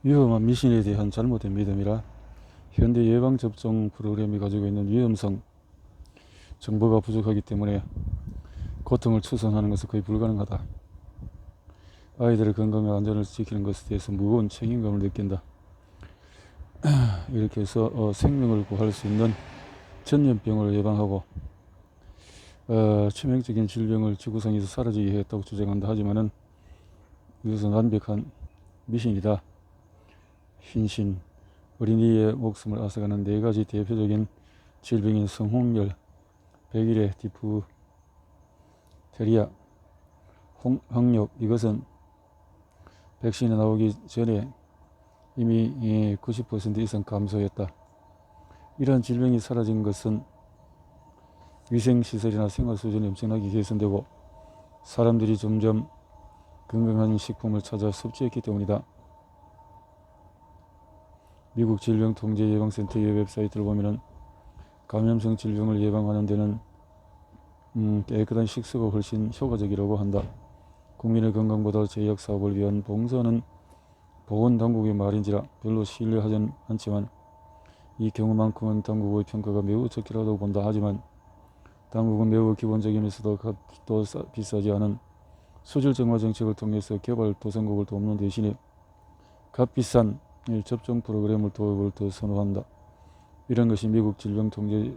위험한 미신에 대한 잘못된 믿음이라 현대 예방접종 프로그램이 가지고 있는 위험성 정보가 부족하기 때문에 고통을 추선하는 것은 거의 불가능하다. 아이들의 건강과 안전을 지키는 것에 대해서 무거운 책임감을 느낀다. 이렇게 해서 생명을 구할 수 있는 전염병을 예방하고 치명적인 질병을 지구상에서 사라지게 했다고 주장한다. 하지만은 이것은 완벽한 미신이다. 흰신, 어린이의 목숨을 앗아가는 네 가지 대표적인 질병인 성홍열, 백일의 디프테리아, 홍역, 이것은 백신이 나오기 전에 이미 90% 이상 감소했다. 이러한 질병이 사라진 것은 위생시설이나 생활 수준이 엄청나게 개선되고 사람들이 점점 건강한 식품을 찾아 섭취했기 때문이다. 미국 질병통제예방센터의 웹사이트를 보면은 감염성 질병을 예방하는 데는 깨끗한 식수가 훨씬 효과적이라고 한다. 국민의 건강보다 제약사업을 위한 봉사는 보건당국의 말인지라 별로 신뢰하지는 않지만 이 경우만큼은 당국의 평가가 매우 적절하다고 본다. 하지만 당국은 매우 기본적이면서도 값도 비싸지 않은 수질 정화 정책을 통해서 개발 도상국을 돕는 대신에 값비싼 접종 프로그램을 도입을 더 선호한다. 이런 것이 미국 질병통제가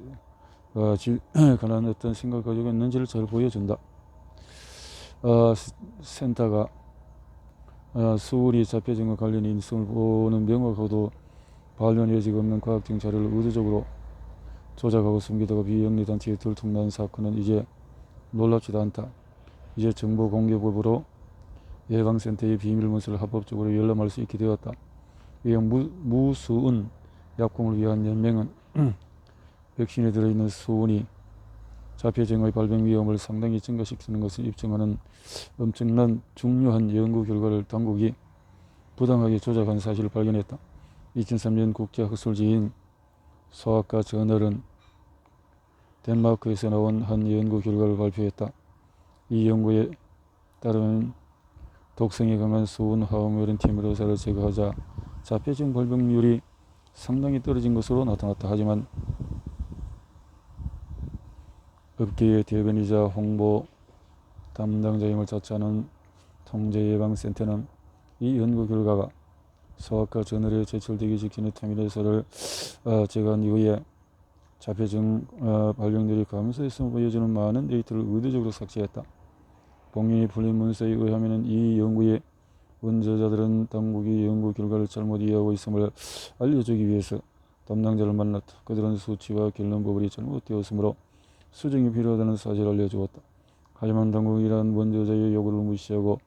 관한 어떤 생각을 가지고 있는지를 잘 보여준다. 센터가 수울이 자폐증과 관련 인성을 보는 명확하고도 반론 여지가 없는 과학적 자료를 의도적으로 조작하고 숨기다가 비영리단체에 들통난 사건은 이제 놀랍지도 않다. 이제 정보공개법으로 예방센터의 비밀문서를 합법적으로 열람할 수 있게 되었다. 이에 무수은 약품을 위한 연맹은 백신에 들어있는 수은이 자폐증의 발병 위험을 상당히 증가시키는 것을 입증하는 엄청난 중요한 연구 결과를 당국이 부당하게 조작한 사실을 발견했다. 2003년 국제학술지인 소아과 저널은 덴마크에서 나온 한 연구 결과를 발표했다. 이 연구에 따르면 독성이 강한 수은 화학물인 티미로사를 제거하자 자폐증 발병률이 상당히 떨어진 것으로 나타났다. 하지만 업계의 대변이자 홍보 담당자임을 자처하는 통제예방센터는 이 연구 결과가 소아과 저널에 제출되기 직전에 티미로사를 제거한 이후에 자폐증 발병률이 감소했음을 보여주는 많은 데이터를 의도적으로 삭제했다. 봉인이 풀린 문서에 의하면 이 연구의 원저자들은 당국이 연구 결과를 잘못 이해하고 있음을 알려주기 위해서 담당자를 만났다. 그들은 수치와 결론 부분이 잘못되었으므로 수정이 필요하다는 사실을 알려주었다. 하지만 당국은 이러한 원저자의 요구를 무시하고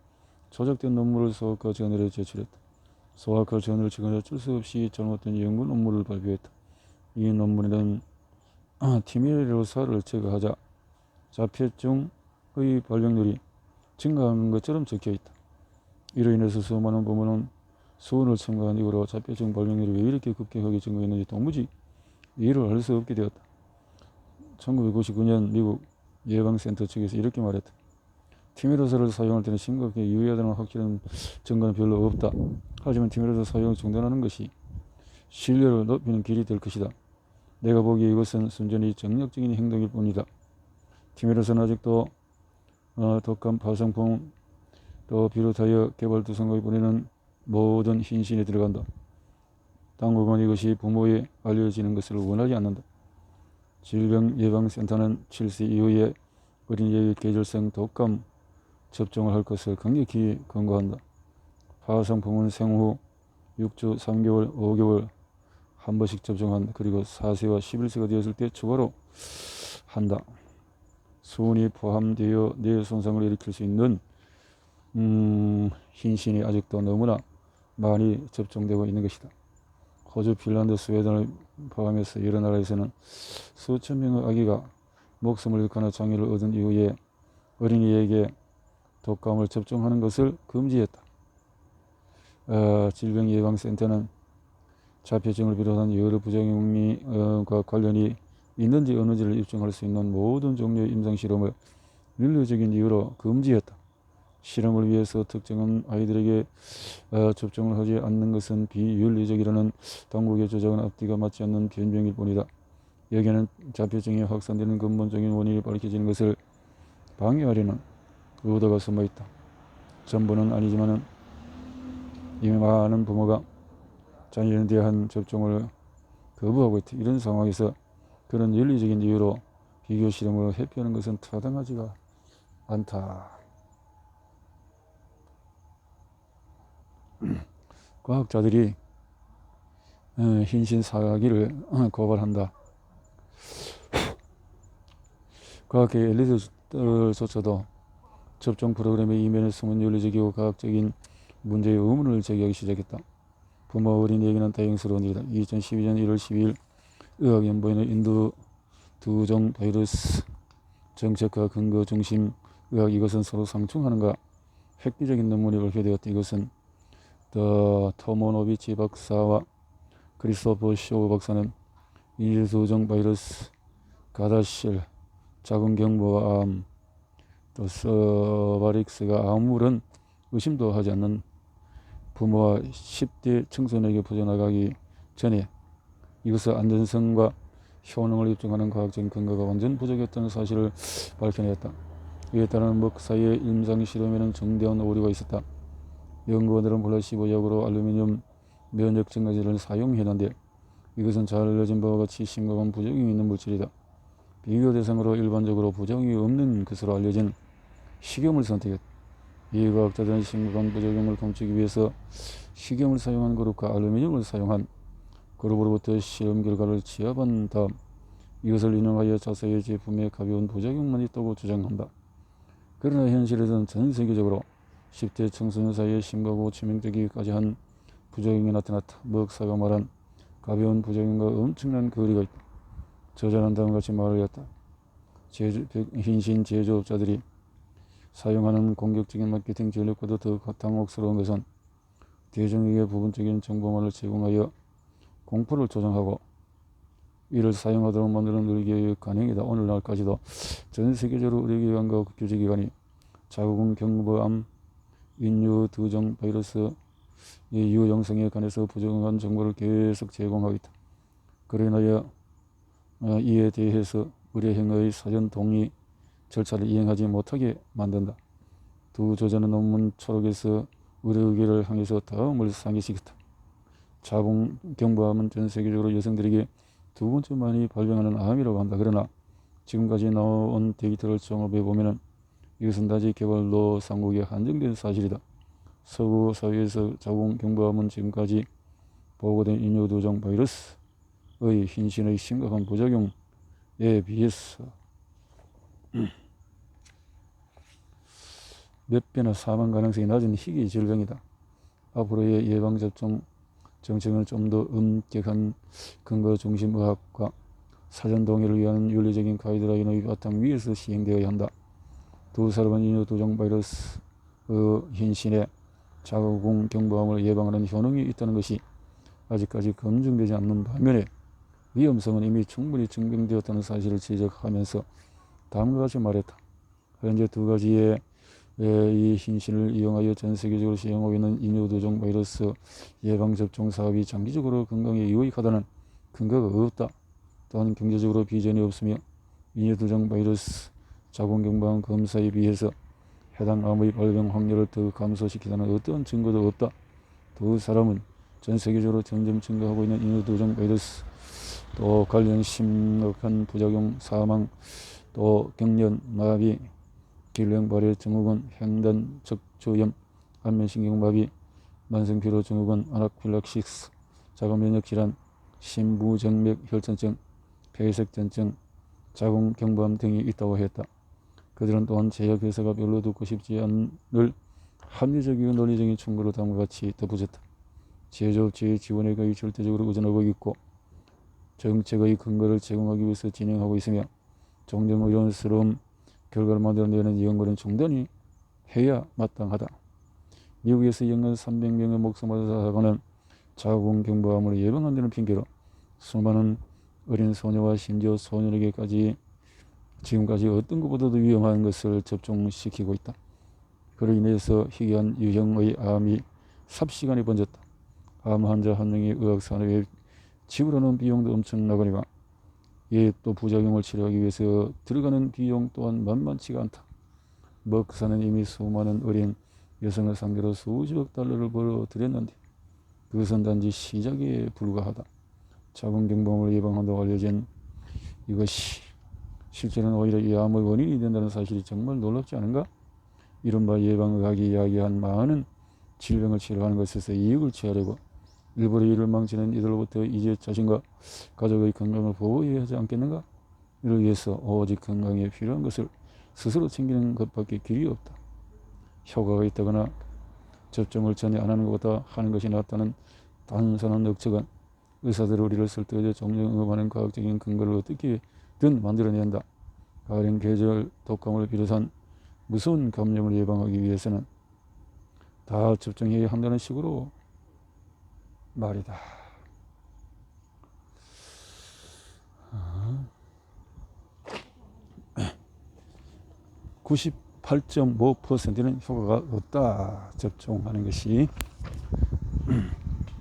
조작된 논문을 소아과 저널에 제출했다. 소아과 저널 측은 어쩔 수 없이 잘못된 연구 논문을 발표했다. 이 논문에는 티미로사를 제거하자 자폐증의 발병률이 증가하는 것처럼 적혀있다. 이로 인해서 수많은 부모는 수은을 첨가한 이후로 자폐증 발병률이 왜 이렇게 급격하게 증가했는지 도무지 이해를 할 수 없게 되었다. 1999년 미국 예방센터 측에서 이렇게 말했다. 티미로사를 사용할 때는 심각하게 유의하다는 확실한 증거는 별로 없다. 하지만 티미로사 사용을 중단하는 것이 신뢰를 높이는 길이 될 것이다. 내가 보기에 이것은 순전히 정략적인 행동일 뿐이다. 티미로사는 아직도 독감 파상풍 또 비롯하여 개발도상국에 보내는 모든 흰신에 들어간다. 당국은 이것이 부모에 알려지는 것을 원하지 않는다. 질병예방센터는 7세 이후에 어린이의 계절성 독감 접종을 할 것을 강력히 권고한다. 파상풍은 생후 6주, 3개월, 5개월 한 번씩 접종한다. 그리고 4세와 11세가 되었을 때 추가로 한다. 수은이 포함되어 뇌 손상을 일으킬 수 있는 흰신이 아직도 너무나 많이 접종되고 있는 것이다. 호주, 핀란드, 스웨덴을 포함해서 여러 나라에서는 수천 명의 아기가 목숨을 잃거나 장애를 얻은 이후에 어린이에게 독감을 접종하는 것을 금지했다. 질병예방센터는 자폐증을 비롯한 여러 부작용과 관련이 있는지 없는지를 입증할 수 있는 모든 종류의 임상실험을 윤리적인 이유로 금지했다. 실험을 위해서 특정한 아이들에게 접종을 하지 않는 것은 비윤리적이라는 당국의 주장은 앞뒤가 맞지 않는 변명일 뿐이다. 여기에는 자폐증이 확산되는 근본적인 원인이 밝혀지는 것을 방해하려는 의도가 숨어있다. 전부는 아니지만 이미 많은 부모가 자녀에 대한 접종을 거부하고 있다. 이런 상황에서 그런 윤리적인 이유로 비교 실험을 회피하는 것은 타당하지가 않다. 과학자들이 흰신 사기를 고발한다. 과학계 엘리트들조차도 접종 프로그램의 이면에 숨은 윤리적이고 과학적인 문제의 의문을 제기하기 시작했다. 부모 어린이에게는 다행스러운 일이다. 2012년 1월 12일 의학연구원의 인도 두종 바이러스 정책과 근거 중심 의학 이것은 서로 상충하는가 획기적인 논문이 발표되었다. 이것은 더 토모노비치 박사와 크리스토퍼 쇼 박사는 인두종 바이러스, 가다실, 자궁경부와 암, 또 서바릭스가 아무런 의심도 하지 않는 부모와 10대 청소년에게 퍼져나가기 전에 이것의 안전성과 효능을 입증하는 과학적인 근거가 완전 부족했다는 사실을 밝혀냈다. 이에 따른 먹사의 임상실험에는 정대한 오류가 있었다. 연구원들은 플라시보 약으로 알루미늄 면역 증가제를 사용했는데 이것은 잘 알려진 바와 같이 심각한 부작용이 있는 물질이다. 비교 대상으로 일반적으로 부작용이 없는 것으로 알려진 식염을 선택했다. 이 과학자들은 심각한 부작용을 감추기 위해서 식염을 사용한 그룹과 알루미늄을 사용한 그룹으로부터 실험 결과를 취합한 다음 이것을 인용하여 자사의 제품에 가벼운 부작용만 있다고 주장한다. 그러나 현실에서는 전 세계적으로 10대 청소년 사이에 심각하고 치명적이기까지 한 부작용이 나타났다. 먹사가 말한 가벼운 부작용과 엄청난 거리가 있다. 저자는 다음과 같이 말을 했다. 흰신 제조업자들이 사용하는 공격적인 마케팅 전략보다 더 당혹스러운 것은 대중에게 부분적인 정보만을 제공하여 공포를 조장하고 이를 사용하도록 만드는 의료기관의 관행이다. 오늘날까지도 전 세계적으로 의료기관과 교제기관이 자궁 경부암, 인유두종 바이러스의 유용성에 관해서 부정한 정보를 계속 제공하고 있다. 그로 인하여 이에 대해서 의료행위의 사전 동의 절차를 이행하지 못하게 만든다. 두 저자는 논문 초록에서 의료계를 향해서 다음을 상기시켰다. 자궁 경부암은 전 세계적으로 여성들에게 두 번째 많이 발병하는 암이라고 한다. 그러나 지금까지 나온 데이터를 종합해 보면 이것은 아직 개발도상국에 한정된 사실이다. 서구 사회에서 자궁 경부암은 지금까지 보고된 인유두종 바이러스의 흰신의 심각한 부작용에 비해서 몇 배나 사망 가능성이 낮은 희귀 질병이다. 앞으로의 예방접종 정책은 좀 더 엄격한 근거 중심 의학과 사전 동의를 위한 윤리적인 가이드라인의 바탕 위에서 시행되어야 한다. 두 사람은 인유두종 바이러스 흰신의 자궁 경부암을 예방하는 효능이 있다는 것이 아직까지 검증되지 않는 반면에 위험성은 이미 충분히 증명되었다는 사실을 지적하면서 다음과 같이 말했다. 현재 두 가지의 이 흰신을 이용하여 전 세계적으로 시행하고 있는 인유두종 바이러스 예방접종 사업이 장기적으로 건강에 유익하다는 근거가 없다. 또한 경제적으로 비전이 없으며 인유두종 바이러스 자궁경부암 검사에 비해서 해당 암의 발병 확률을 더 감소시키다는 어떠한 증거도 없다. 두 사람은 전 세계적으로 점점 증가하고 있는 인유두종 바이러스 또 관련 심각한 부작용, 사망, 또 경련, 마비, 기능 발열 증후군, 횡단 척추염, 안면신경마비, 만성피로 증후군, 아나필락시스, 자가면역질환, 심부정맥 혈전증, 폐색전증, 자궁경부암 등이 있다고 했다. 그들은 또한 제약회사가 별로 듣고 싶지 않을 합리적이고 논리적인 충고를 다음과 같이 덧붙였다. 제조업체의 지원에 거의 절대적으로 의존하고 있고 정책의 근거를 제공하기 위해서 진행하고 있으며 종종 의론스러운 결과를 만들어내는 연구는 중단이 해야 마땅하다. 미국에서 연간 300명의 목숨을 앗아가는 자궁경부암을 예방한다는 핑계로 수많은 어린 소녀와 심지어 소년에게까지 지금까지 어떤 것보다도 위험한 것을 접종시키고 있다. 그로 인해서 희귀한 유형의 암이 삽시간에 번졌다. 암 환자 한 명이 의학산업에 지불하는 비용도 엄청나거니와 이에 또 부작용을 치료하기 위해서 들어가는 비용 또한 만만치가 않다. 머크사는 이미 수많은 어린 여성을 상대로 수십억 달러를 벌어들였는데 그것은 단지 시작에 불과하다. 자궁경부암을 예방한다고 알려진 이것이 실제는 오히려 이 암의 원인이 된다는 사실이 정말 놀랍지 않은가? 이른바 예방의학이 이야기한 많은 질병을 치료하는 것에서 이익을 취하려고 일부러 이를 망치는 이들로부터 이제 자신과 가족의 건강을 보호해야 하지 않겠는가? 이를 위해서 오직 건강에 필요한 것을 스스로 챙기는 것밖에 길이 없다. 효과가 있다거나 접종을 전혀 안 하는 것보다 하는 것이 낫다는 단순한 억측은 의사들이 우리를 설득하여 종종 응업하는 과학적인 근거를 어떻게든 만들어낸다. 가령 계절 독감을 비롯한 무서운 감염을 예방하기 위해서는 다 접종해야 한다는 식으로 말이다. 98.5%는 효과가 없다. 접종하는 것이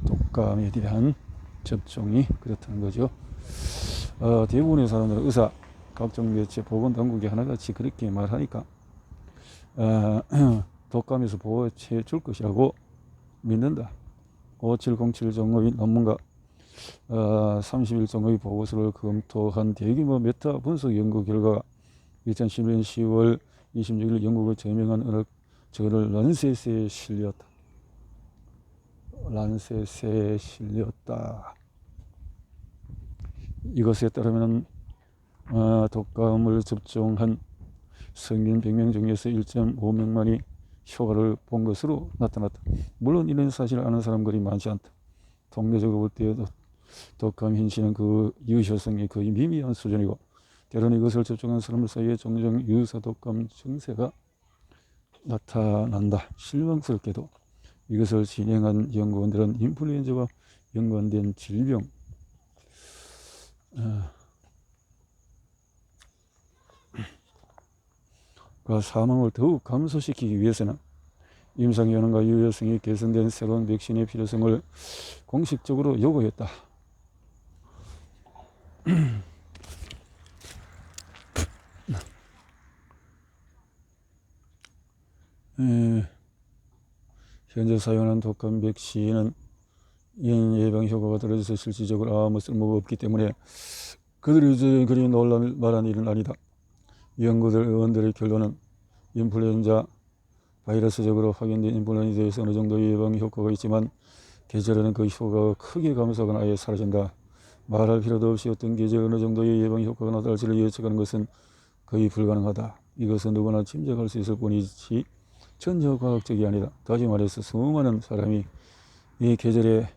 독감에 대한 접종이 그렇다는 거죠. 대부분의 사람들은 의사, 각종 매체, 보건당국이 하나같이 그렇게 말하니까 독감에서 보호해 줄 것이라고 믿는다. 5707 정도의 논문가 30일 정도의 보고서를 검토한 대규모 메타 분석 연구 결과가 2011년 10월 26일 영국의 저명한 의학 저널 란셋에 실렸다. 이것에 따르면 독감을 접종한 성인 100명 중에서 1.5명만이 효과를 본 것으로 나타났다. 물론 이런 사실을 아는 사람들이 많지 않다. 통계적으로 볼 때 독감 hin신은 그 유효성이 거의 미미한 수준이고 때로는 이것을 접종한 사람들 사이에 종종 유사 독감 증세가 나타난다. 실망스럽게도 이것을 진행한 연구원들은 인플루엔자와 연관된 질병 사망을 더욱 감소시키기 위해서는 임상 효능과 유효성이 개선된 새로운 백신의 필요성을 공식적으로 요구했다. 현재 사용하는 독감 백신은 예방 효과가 떨어져서 실질적으로 아무 쓸모가 없기 때문에 그들이 그리 놀랄 만한 일은 아니다. 연구들 의원들의 결론은 인플루엔자 바이러스적으로 확인된 인플루엔자에서 어느 정도의 예방 효과가 있지만 계절에는 그 효과가 크게 감소하거나 아예 사라진다. 말할 필요도 없이 어떤 계절 어느 정도의 예방 효과가 나타날지를 예측하는 것은 거의 불가능하다. 이것은 누구나 짐작할 수 있을 뿐이지 전혀 과학적이 아니다. 다시 말해서 수많은 사람이 이 계절에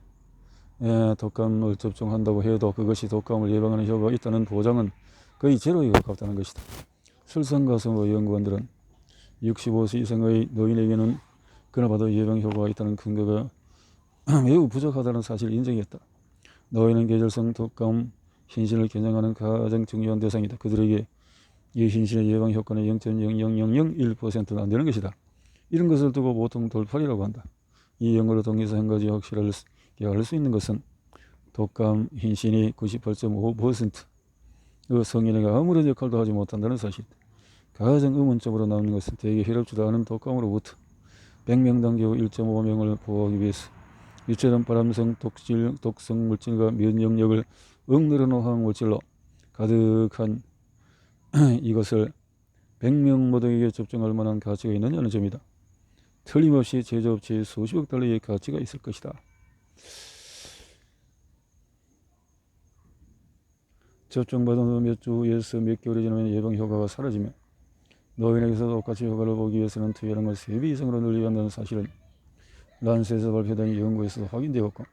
독감을 접종한다고 해도 그것이 독감을 예방하는 효과가 있다는 보장은 거의 제로에 가깝다는 것이다. 설상가성의 연구원들은 65세 이상의 노인에게는 그나마도 예방 효과가 있다는 근거가 매우 부족하다는 사실을 인정했다. 노인은 계절성 독감 hin신을 겨냥하는 가장 중요한 대상이다. 그들에게 이 hin신의 예방 효과는 0.00001%도 안 되는 것이다. 이런 것을 두고 보통 돌팔이라고 한다. 이 연구를 통해서 한 가지 확실하게 알 수 있는 것은 독감 hin신이 98.5%의 성인에게 아무런 역할도 하지 못한다는 사실이다. 가장 의문점으로 남는 것은 대개 혈압지도 않은 독감으로부터 100명당 겨우 1.5명을 보호하기 위해서 이처럼 발암성 독성 물질과 면역력을 억누르는 화학물질로 가득한 이것을 100명 모두에게 접종할 만한 가치가 있느냐는 점이다. 틀림없이 제조업체에 수십억 달러의 가치가 있을 것이다. 접종받은 후 몇 주에서 몇 개월이 지나면 예방 효과가 사라지며 노인에게서도 똑같이 효과를 보기 위해서는 투여하는 걸 3배 이상으로 늘려야 한다는 사실은 란셋에서 발표된 연구에서도 확인되었고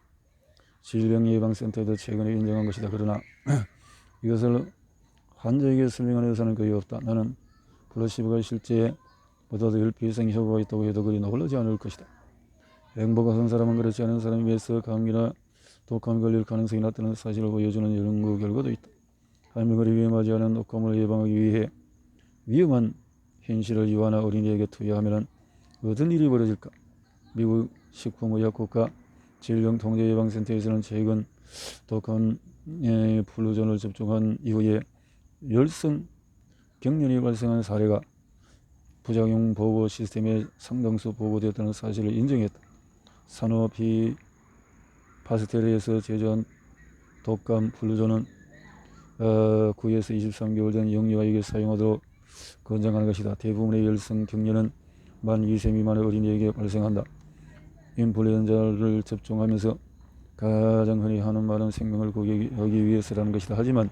질병예방센터에도 최근에 인정한 것이다. 그러나 이것을 환자에게 설명하는 의사는 거의 없다. 나는 플라시보가 실제보다도 10배 이상 효과가 있다고 해도 그리 놀라지 않을 것이다. 행복한 사람은 그렇지 않은 사람에 비해서 감기나 독감에 걸릴 가능성이 낮다는 사실을 보여주는 연구 결과도 있다. 하물며 그리 위험하지 않은 독감을 예방하기 위해 위험한 hin신을 유아나 어린이에게 투여하면 어떤 일이 벌어질까? 미국 식품의약국가 질병통제예방센터에서는 최근 독감 플루존을 접종한 이후에 열성 경련이 발생한 사례가 부작용 보고 시스템에 상당수 보고되었다는 사실을 인정했다. 산호피 파스텔에서 제조한 독감 플루존은 9에서 23개월 된 영유아에게 사용하도록 권장하는 것이다. 대부분의 열성 경련은 만 2세 미만의 어린이에게 발생한다. 인플루엔자를 접종하면서 가장 흔히 하는 말은 생명을 구하기 위해서라는 것이다. 하지만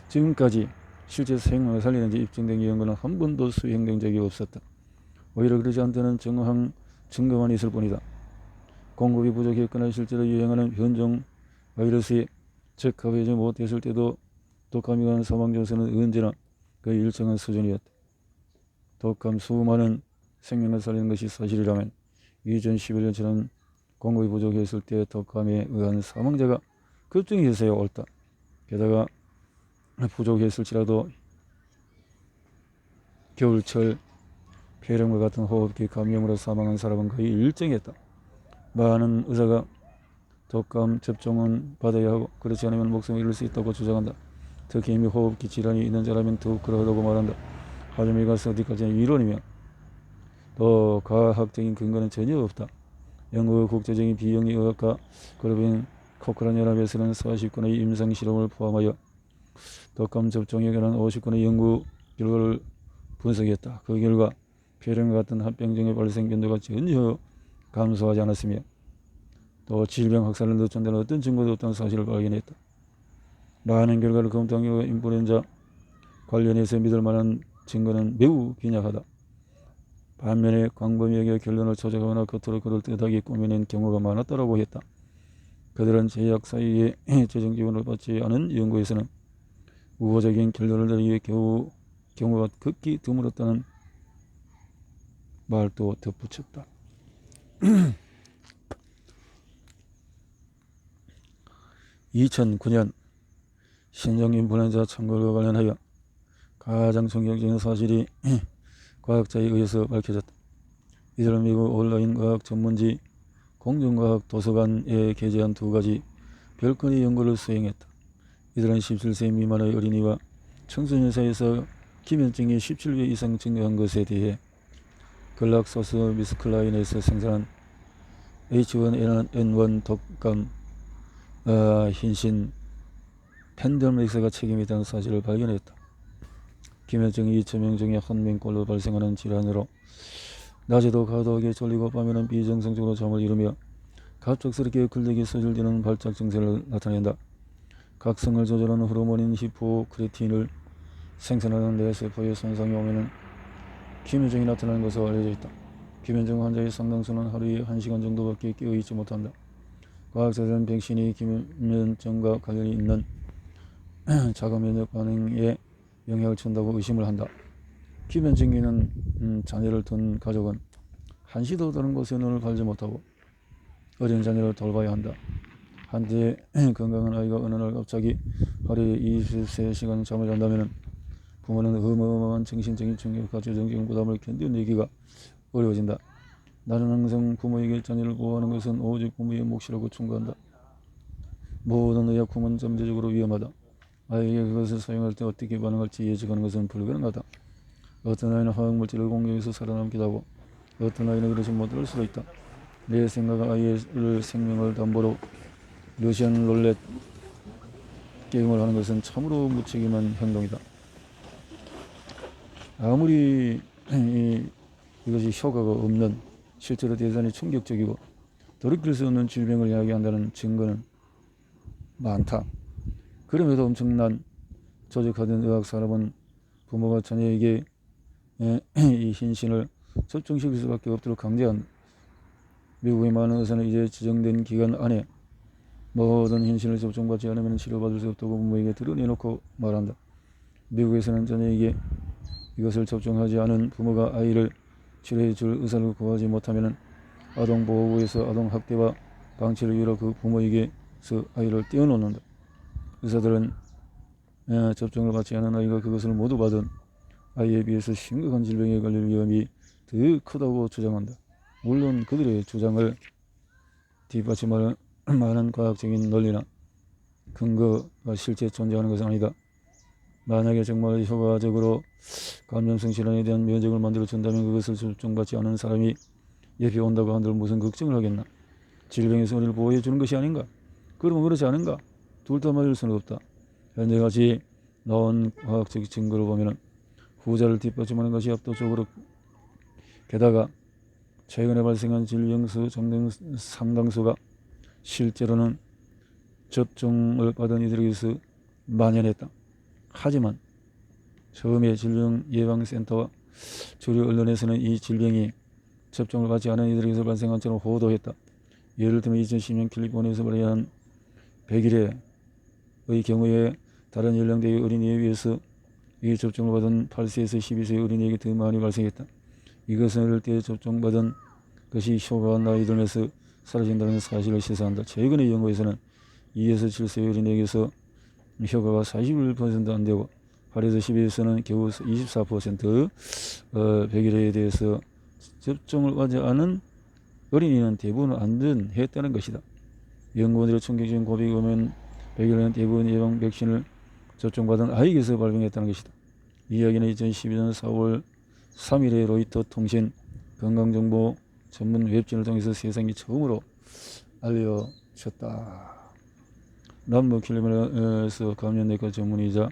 지금까지 실제 생명을 살리는지 입증된 연구는 한 번도 수행된 적이 없었다. 오히려 그러지 않다는 정황 증거만 있을 뿐이다. 공급이 부족했거나 실제로 유행하는 변종 바이러스에 적합하지 못했을 때도 독감에 관한 사망 조사는 언제나 그 일정한 수준이었다. 독감 수많은 생명을 살리는 것이 사실이라면 2011년처럼 공급이 부족했을 때 독감에 의한 사망자가 급증해서야 옳다. 게다가 부족했을지라도 겨울철 폐렴과 같은 호흡기 감염으로 사망한 사람은 거의 일정했다. 많은 의사가 독감 접종은 받아야 하고 그렇지 않으면 목숨을 잃을 수 있다고 주장한다. 특히 이미 호흡기 질환이 있는 사람은 더욱 그러하다고 말한다. 하지만 이것은 어디까지나 이론이며 또 과학적인 근거는 전혀 없다. 영국 국제적인 비영리의학과 그룹인 코크란 연합에서는 40건의 임상실험을 포함하여 독감 접종에 관한 50건의 연구 결과를 분석했다. 그 결과 폐렴과 같은 합병증의 발생 빈도가 전혀 감소하지 않았으며 또 질병 확산을 늦춘다는 어떤 증거도 없다는 사실을 발견했다. 많은 결과를 검토한 결과 인플루엔자 관련해서 믿을 만한 증거는 매우 빈약하다. 반면에 광범위하게 결론을 조작하거나 겉으로 그를 뜻하게 꾸며낸 경우가 많았다고 했다. 그들은 제약 사이에 재정 지원을 받지 않은 연구에서는 우호적인 결론을 내기 위해 경우가 극히 드물었다는 말도 덧붙였다. 2009년 신종 인플루엔자 창궐과 관련하여 가장 충격적인 사실이 과학자에 의해서 밝혀졌다. 이들은 미국 온라인 과학 전문지 공정과학 도서관에 게재한 2가지 별건의 연구를 수행했다. 이들은 17세 미만의 어린이와 청소년 사이에서 기면증이 17배 이상 증가한 것에 대해 글락소스미스클라인에서 생산한 H1N1 독감 흰신 팬데믹스가 책임있다는 사실을 발견했다. 기면증이 2,000명 중에 1명꼴로 발생하는 질환으로 낮에도 과도하게 졸리고 밤에는 비정상적으로 잠을 이루며 갑작스럽게 근력이 소실되는 발작 증세를 나타낸다. 각성을 조절하는 호르몬인 히포크레틴을 생산하는 뇌세포의 손상이 오면 기면증이 나타나는 것으로 알려져 있다. 기면증 환자의 상당수는 하루에 1시간 정도밖에 깨어있지 못한다. 과학자들은 백신이 기면증과 관련이 있는 자가 면역 반응에 영향을 준다고 의심을 한다. 기면증기는 자녀를 둔 가족은 한시도 다른 곳에 눈을 갈지 못하고 어린 자녀를 돌봐야 한다. 한때 건강한 아이가 어느 날 갑자기 하루에 23시간 잠을 잔다면 부모는 어마어마한 정신적인 충격과 재정적인 부담을 견뎌내기가 어려워진다. 나는 항상 부모에게 자녀를 보호하는 것은 오직 부모의 몫이라고 충고한다. 모든 의약품은 잠재적으로 위험하다. 아이에게 그것을 사용할 때 어떻게 반응할지 예측하는 것은 불가능하다. 어떤 아이는 화학물질을 공격해서 살아남기도 하고 어떤 아이는 그러지 못할 수도 있다. 내 생각은 아이의 생명을 담보로 러시안 룰렛 게임을 하는 것은 참으로 무책임한 행동이다. 아무리 이것이 효과가 없는 실제로 대단히 충격적이고 돌이킬 수 없는 질병을 이야기한다는 증거는 많다. 그럼에도 엄청난 조직화된 의학 산업은 부모가 자녀에게 이 흰신을 접종시킬 수밖에 없도록 강제한다. 미국의 많은 의사는 이제 지정된 기간 안에 모든 흰신을 접종받지 않으면 치료받을 수 없다고 부모에게 드러내놓고 말한다. 미국에서는 자녀에게 이것을 접종하지 않은 부모가 아이를 치료해 줄 의사를 구하지 못하면 아동보호부에서 아동학대와 방치를 위로 그 부모에게서 아이를 떼어놓는다. 의사들은 접종을 받지 않은 아이가 그것을 모두 받은 아이에 비해서 심각한 질병에 걸릴 위험이 더 크다고 주장한다. 물론 그들의 주장을 뒷받침하는 많은 과학적인 논리나 근거가 실제 존재하는 것은 아니다. 만약에 정말 효과적으로 감염성 질환에 대한 면역을 만들어준다면 그것을 접종받지 않은 사람이 옆에 온다고 한들 무슨 걱정을 하겠나. 질병에서 우리를 보호해 주는 것이 아닌가. 그러면 그렇지 않은가. 둘 다 맞을 수는 없다. 현재까지 나온 과학적 증거를 보면 후자를 뒷받침하는 것이 압도적으로, 게다가 최근에 발생한 질병수 상당수가 실제로는 접종을 받은 이들에게서 만연했다. 하지만 처음에 질병예방센터와 주류 언론에서는 이 질병이 접종을 받지 않은 이들에게서 발생한 것처럼 보도했다. 예를 들면 2010년 캘리포니아에서 발생한 100일의 경우에 다른 연령대의 어린이에 비해서 이 접종을 받은 8세에서 12세 어린이에게 더 많이 발생했다. 이것은 어릴 때 접종받은 것이 효과가 나이 들면서 사라진다는 사실을 시사한다. 최근의 연구에서는 2에서 7세 어린이에게서 효과가 41% 안 되고 8에서 12에서는 겨우 24%, 100일에 대해서 접종을 받지 않은 어린이는 대부분 안전했다는 것이다. 연구원들의 충격적인 고백에 보면 100일에는 대부분 예방 백신을 접종받은 아이에게서 발병했다는 것이다. 이 이야기는 2012년 4월 3일에 로이터 통신 건강정보 전문 웹진을 통해서 세상에 처음으로 알려졌다. 남부 캘리포니아에서 감염내과 전문의자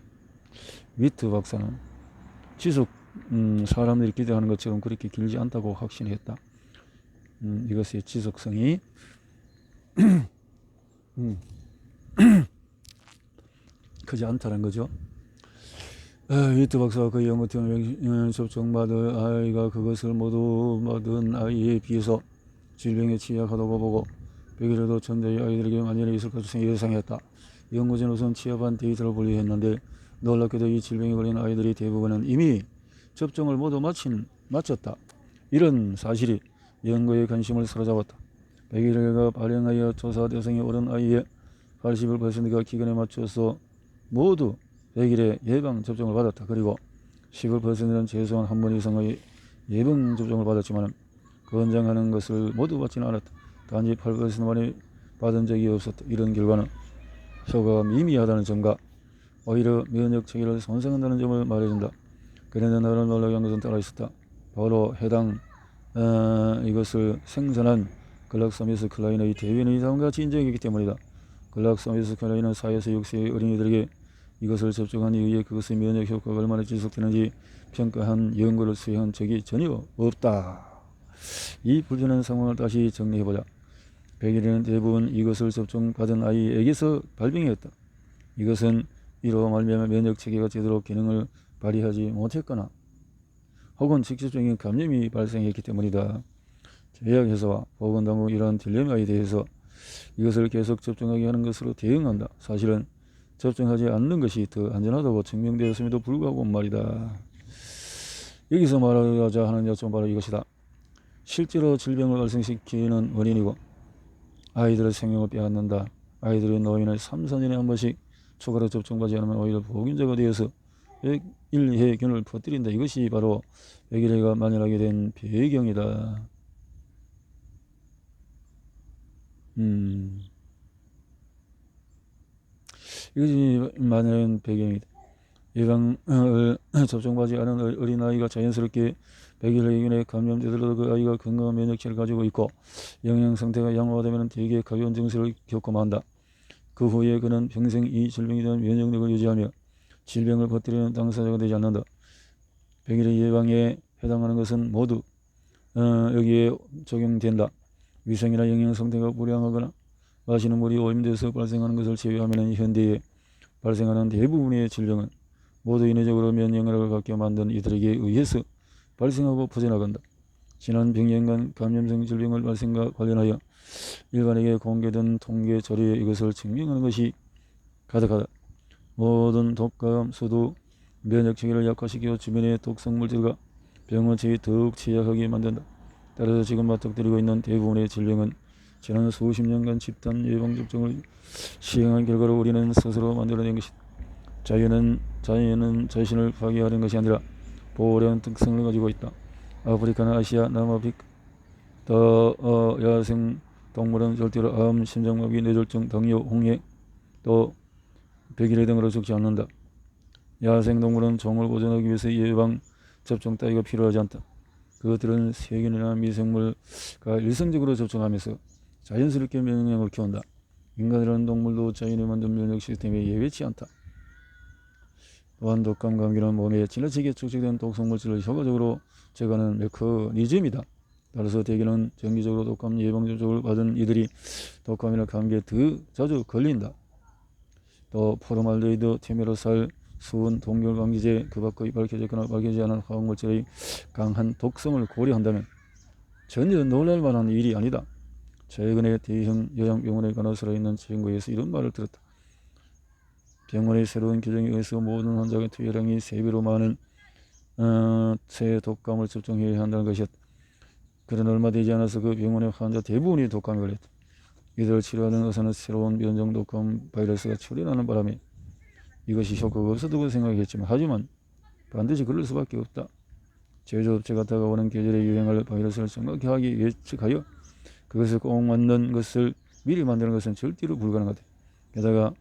위트 박사는 지속 사람들이 기대하는 것처럼 그렇게 길지 않다고 확신했다. 이것의 지속성이 크지 않다는 거죠. 위트 박사가 그 연구팀을 접종받은 아이가 그것을 모두 받은 아이에 비해서 질병에 취약하다고 보고 100일에도 전자의 아이들에게 만연히 있을 것을 예상했다. 연구진은 우선 취합한 데이터를 분류했는데 놀랍게도 이 질병에 걸린 아이들의 대부분은 이미 접종을 모두 마쳤다. 이런 사실이 연구의 관심을 사로잡았다. 100일가 발행하여 조사 대상에 오른 아이의 81%가 기간에 맞춰서 모두 100일에 예방 접종을 받았다. 그리고 11%는 최소한 한 번 이상의 예방 접종을 받았지만 권장하는 것을 모두 받지는 않았다. 단지 8%만이 받은 적이 없었다. 이런 결과는 효과가 미미하다는 점과 오히려 면역 체계를 손상한다는 점을 말해준다. 그런데 나를 놀라게 한 것은 따라 있었다. 바로 해당 이것을 생산한 글락소미스클라인의 대변인이 다음과 같이 인정했기 때문이다. 글락소미스클라인은 4에서 6세 어린이들에게 이것을 접종한 이후에 그것의 면역 효과가 얼마나 지속되는지 평가한 연구를 수행한 적이 전혀 없다. 이 불편한 상황을 다시 정리해보자. 100일에는 대부분 이것을 접종받은 아이에게서 발병했다. 이것은 이로 말미암아 면역 체계가 제대로 기능을 발휘하지 못했거나 혹은 직접적인 감염이 발생했기 때문이다. 제약회사와 보건당국은 이러한 딜레마에 대해서 이것을 계속 접종하게 하는 것으로 대응한다. 사실은 접종하지 않는 것이 더 안전하다고 증명되었음에도 불구하고 말이다. 여기서 말하고자 하는 요점은 바로 이것이다. 실제로 질병을 발생시키는 원인이고 아이들의 생명을 빼앗는다. 아이들의 노인을 3, 4년에 한 번씩 추가로 접종받지 않으면 오히려 보균자가 되어서 일해균을 퍼뜨린다. 이것이 바로 100일해가 만연하게 된 배경이다. 이것이 만연한 배경이다. 예방을 접종받지 않은 어린아이가 자연스럽게 100일해균에 감염되더라도 그 아이가 건강한 면역체를 가지고 있고 영양 상태가 양호하다면 대개 가벼운 증세를 겪고 만다. 그 후에 그는 평생 이 질병에 대한 면역력을 유지하며 질병을 퍼뜨리는 당사자가 되지 않는다. 100일의 예방에 해당하는 것은 모두 여기에 적용된다. 위생이나 영양 상태가 불량하거나 마시는 물이 오염돼서 발생하는 것을 제외하면 현대에 발생하는 대부분의 질병은 모두 인위적으로 면역력을 갖게 만든 이들에게 의해서 발생하고 퍼져나간다. 지난 100년간 감염성 질병의 발생과 관련하여 일반에게 공개된 통계 자료에 이것을 증명하는 것이 가득하다. 모든 독감, 수두, 면역체계를 약화시키고 주변의 독성물질과 병원체에 더욱 취약하게 만든다. 따라서 지금 맞닥뜨리고 있는 대부분의 질병은 지난 수십 년간 집단 예방접종을 시행한 결과로 우리는 스스로 만들어낸 것이다. 자연은 자신을 파괴하는 것이 아니라 보호하는 특성을 가지고 있다. 아프리카나 아시아, 남아프리카, 또 야생 동물은 절대로 암, 심장마비, 뇌졸중, 당뇨, 홍역, 또 백일해 등으로 죽지 않는다. 야생 동물은 종을 보존하기 위해서 예방 접종 따위가 필요하지 않다. 그것들은 세균이나 미생물과 일성적으로 접촉하면서 자연스럽게 면역력을 키운다. 인간이라는 동물도 자연이 만든 면역 시스템에 예외치 않다. 또한 독감, 감기는 몸에 지나치게 축적된 독성물질을 효과적으로 제거하는 메커니즘이다. 따라서 대개는 정기적으로 독감 예방 접종을 받은 이들이 독감이나 감기에 더 자주 걸린다. 또 포르말데히드, 티메로살, 수은, 동결감기제, 그 밖의 밝혀졌거나 밝혀지지 않은 화학물질의 강한 독성을 고려한다면 전혀 놀랄 만한 일이 아니다. 최근에 대형 요양병원에 간호사로 있는 친구에서 이런 말을 들었다. 병원의 새로운 규정에 의해서 모든 환자가 투여량이 3배로 많은 새 독감을 접종해야 한다는 것이었다. 그런 얼마 되지 않아서 그 병원의 환자 대부분이 독감에 걸렸다. 이들을 치료하던 의사는 새로운 변종 독감 바이러스가 출현하는 바람에 이것이 효과가 없어도 생각했지만 하지만 반드시 그럴 수밖에 없다. 제조업체가 다가오는 계절에 유행할 바이러스를 정확하게 예측하여 그것을 꼭 맞는 것을 미리 만드는 것은 절대로 불가능하다. 게다가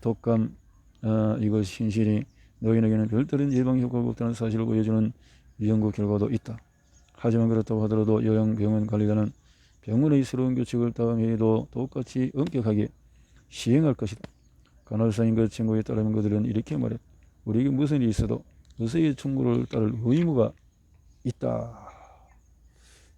독감 이것 신신이 노인에게는 별다른 예방 효과가 없다는 사실을 보여주는 연구 결과도 있다. 하지만 그렇다고 하더라도 요양병원 관리자는 병원의 새로운 규칙을 다음 해에도 똑같이 엄격하게 시행할 것이다. 간호사인 그 친구에 따르면 그들은 이렇게 말했다. 우리에게 무슨 일이 있어도 의사의 충고를 따를 의무가 있다.